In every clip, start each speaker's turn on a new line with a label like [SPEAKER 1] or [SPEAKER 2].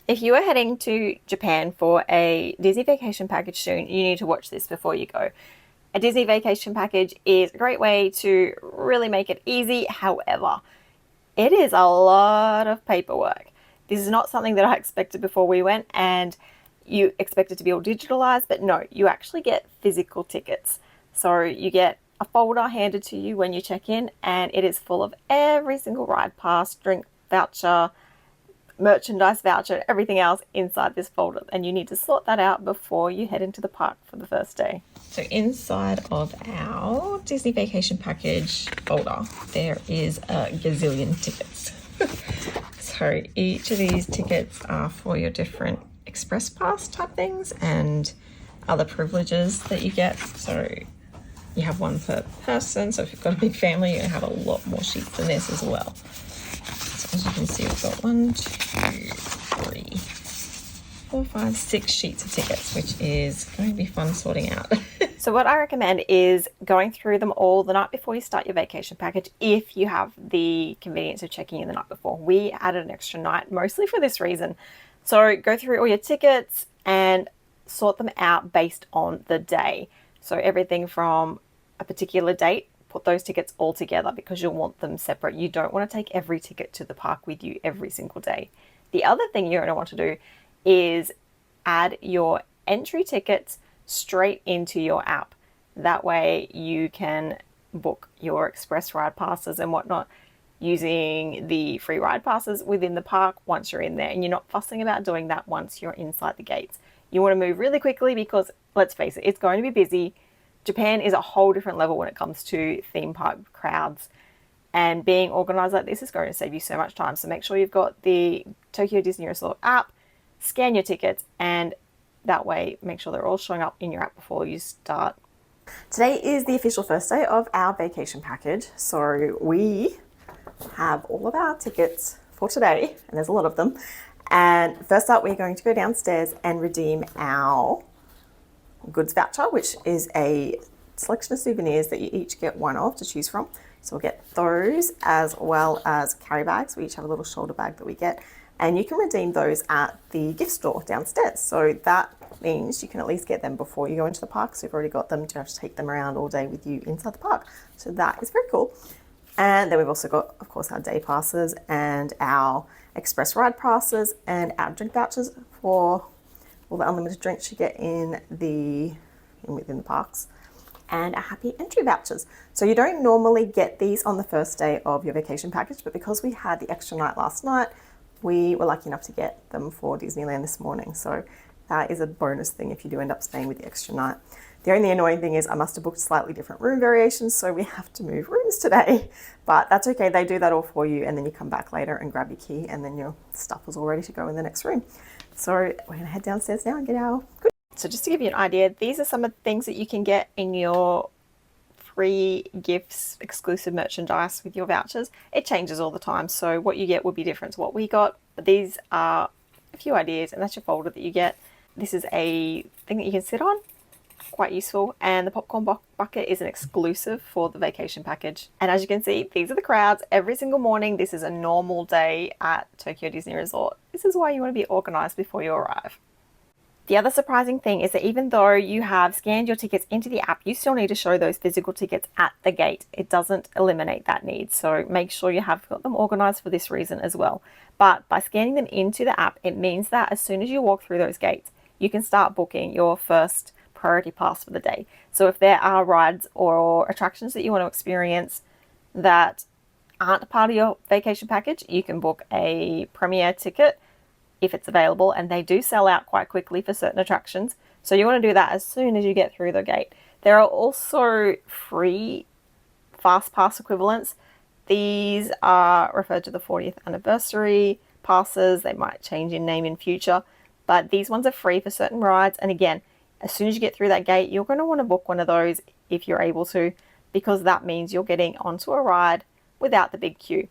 [SPEAKER 1] If you are heading to Japan for a Disney vacation package soon, you need to watch this before you go. A Disney vacation package is a great way to really make it easy. However, it is a lot of paperwork. This is not something that I expected before we went, and you expect it to be all digitalized, but no, you actually get physical tickets. So you get a folder handed to you when you check in, and it is full of every single ride pass, drink voucher, merchandise voucher, everything else inside this folder, and you need to sort that out before you head into the park for the first day. So inside of our Disney vacation package folder, there is a gazillion tickets. So each of these tickets are for your different express pass type things and other privileges that you get. So you have one per person, so if you've got a big family, you're gonna have a lot more sheets than this as well. So as you can see, we've got 1, 2, 3, 4, 5, 6 sheets of tickets, which is going to be fun sorting out. So what I recommend is going through them all the night before you start your vacation package, if you have the convenience of checking in the night before. We added an extra night mostly for this reason. So go through all your tickets and sort them out based on the day. So everything from a particular date, put those tickets all together because you'll want them separate. You don't want to take every ticket to the park with you every single day. The other thing you're going to want to do is add your entry tickets straight into your app. That way you can book your express ride passes and whatnot using the free ride passes within the park once you're in there, and you're not fussing about doing that once you're inside the gates. You want to move really quickly because, let's face it, it's going to be busy. Japan is a whole different level when it comes to theme park crowds, and being organized like this is going to save you so much time. So make sure you've got the Tokyo Disney Resort app, scan your tickets, and that way make sure they're all showing up in your app before you start. Today is the official first day of our vacation package, so we have all of our tickets for today, and there's a lot of them. And first up, we're going to go downstairs and redeem our goods voucher, which is a selection of souvenirs that you each get one of to choose from. So we'll get those as well as carry bags. We each have a little shoulder bag that we get, and you can redeem those at the gift store downstairs. So that means you can at least get them before you go into the park. So you've already got them, you don't have to take them around all day with you inside the park. So that is very cool. And then we've also got, of course, our day passes and our express ride passes and our drink vouchers for all the unlimited drinks you get within the parks, and our happy entry vouchers. So you don't normally get these on the first day of your vacation package, but because we had the extra night last night, we were lucky enough to get them for Disneyland this morning. So that is a bonus thing if you do end up staying with the extra night. The only annoying thing is I must have booked slightly different room variations, so we have to move rooms today. But that's okay, they do that all for you, and then you come back later and grab your key, and then your stuff is all ready to go in the next room. So we're gonna head downstairs now and get our good. So just to give you an idea, these are some of the things that you can get in your free gifts, exclusive merchandise with your vouchers. It changes all the time, so what you get will be different to what we got, but these are a few ideas, and that's your folder that you get. This is a thing that you can sit on, quite useful, and the popcorn bucket is an exclusive for the vacation package. And as you can see, these are the crowds every single morning. This is a normal day at Tokyo Disney Resort. This is why you want to be organized before you arrive. The other surprising thing is that even though you have scanned your tickets into the app, you still need to show those physical tickets at the gate. It doesn't eliminate that need, so make sure you have got them organized for this reason as well. But by scanning them into the app, it means that as soon as you walk through those gates, you can start booking your first priority pass for the day. So if there are rides or attractions that you want to experience that aren't a part of your vacation package, you can book a premier ticket if it's available, and they do sell out quite quickly for certain attractions. So you want to do that as soon as you get through the gate. There are also free fast pass equivalents. These are referred to the 40th anniversary passes. They might change in name in future, but these ones are free for certain rides. And again, as soon as you get through that gate, you're going to want to book one of those if you're able to, because that means you're getting onto a ride without the big queue.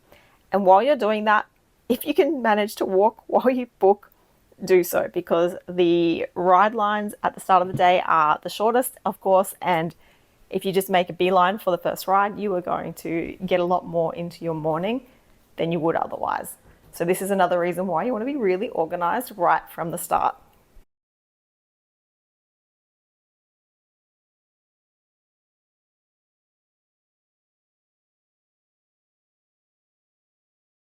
[SPEAKER 1] And while you're doing that, if you can manage to walk while you book, do so, because the ride lines at the start of the day are the shortest, of course, and if you just make a beeline for the first ride, you are going to get a lot more into your morning than you would otherwise. So this is another reason why you want to be really organized right from the start.